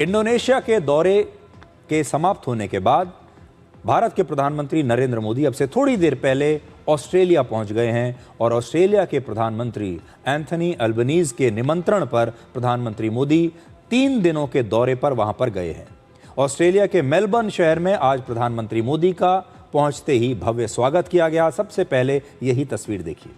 Indonesia के दौरे के समाप्त होने के बाद भारत के प्रधानमंत्री नरेंद्र मोदी अब से थोड़ी देर पहले ऑस्ट्रेलिया पहुंच गए हैं और ऑस्ट्रेलिया के प्रधानमंत्री एंथनी अल्बनीज के निमंत्रण पर प्रधानमंत्री मोदी 3 दिनों के दौरे पर वहां पर गए हैं। ऑस्ट्रेलिया के मेलबर्न शहर में आज प्रधानमंत्री मोदी का पहुंचते ही भव्य स्वागत किया गया। सबसे पहले यही तस्वीर देखिए।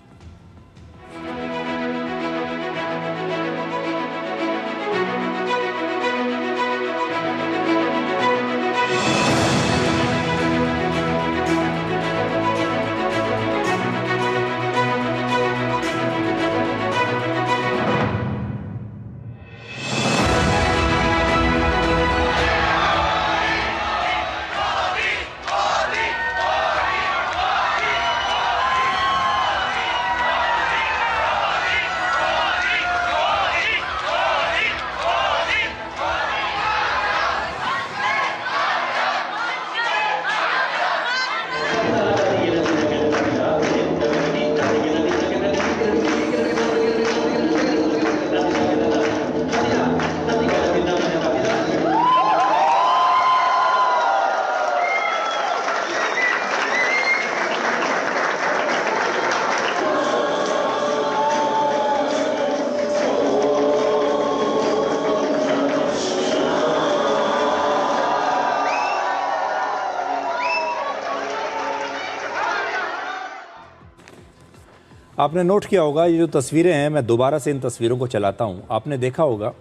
आपने नोट किया होगा, ये जो तस्वीरें हैं, मैं दोबारा से इन तस्वीरों को चलाता हूं। आपने देखा होगा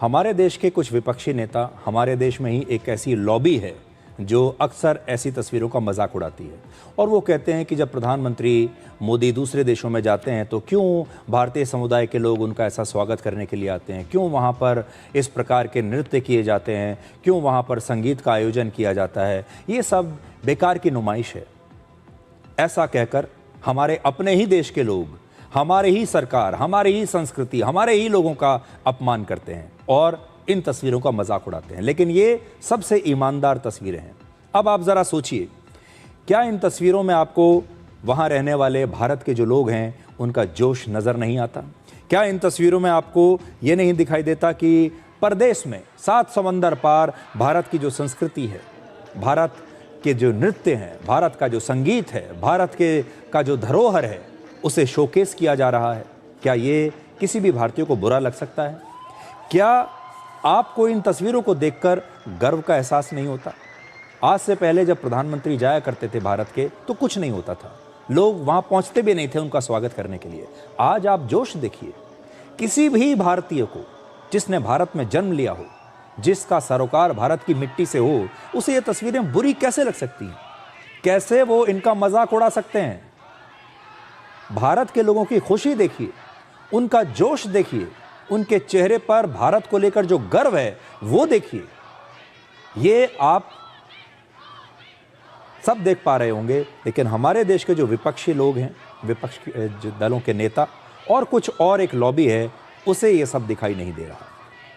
हमारे देश के कुछ विपक्षी नेता, हमारे देश में ही एक ऐसी लॉबी है जो अक्सर ऐसी तस्वीरों का मजाक उड़ाती है और वो कहते हैं कि जब प्रधानमंत्री मोदी दूसरे देशों में जाते हैं तो क्यों भारतीय समुदाय के लोग उनका ऐसा स्वागत करने के लिए आते हैं, क्यों वहाँ पर इस प्रकार के नृत्य किए जाते हैं, क्यों वहाँ पर संगीत का आयोजन किया जाता है, ये सब बेकार की नुमाइश है। ऐसा कहकर हमारे अपने ही देश के लोग, हमारे ही सरकार, हमारी ही संस्कृति, हमारे ही लोगों का अपमान करते हैं और इन तस्वीरों का मजाक उड़ाते हैं। लेकिन ये सबसे ईमानदार तस्वीरें हैं। अब आप ज़रा सोचिए, क्या इन तस्वीरों में आपको वहाँ रहने वाले भारत के जो लोग हैं उनका जोश नज़र नहीं आता? क्या इन तस्वीरों में आपको ये नहीं दिखाई देता कि परदेश में 7 समंदर पार भारत की जो संस्कृति है, भारत के जो नृत्य हैं, भारत का जो संगीत है, भारत के का जो धरोहर है, उसे शोकेस किया जा रहा है? क्या ये किसी भी भारतीय को बुरा लग सकता है? क्या आपको इन तस्वीरों को देखकर गर्व का एहसास नहीं होता? आज से पहले जब प्रधानमंत्री जाया करते थे भारत के तो कुछ नहीं होता था, लोग वहां पहुंचते भी नहीं थे उनका स्वागत करने के लिए। आज आप जोश देखिए, किसी भी भारतीय को जिसने भारत में जन्म लिया हो, जिसका सरोकार भारत की मिट्टी से हो, उसे ये तस्वीरें बुरी कैसे लग सकती हैं? कैसे वो इनका मजाक उड़ा सकते हैं? भारत के लोगों की खुशी देखिए, उनका जोश देखिए, उनके चेहरे पर भारत को लेकर जो गर्व है वो देखिए। ये आप सब देख पा रहे होंगे, लेकिन हमारे देश के जो विपक्षी लोग हैं, विपक्ष के जो दलों के नेता और कुछ और एक लॉबी है, उसे ये सब दिखाई नहीं दे रहा।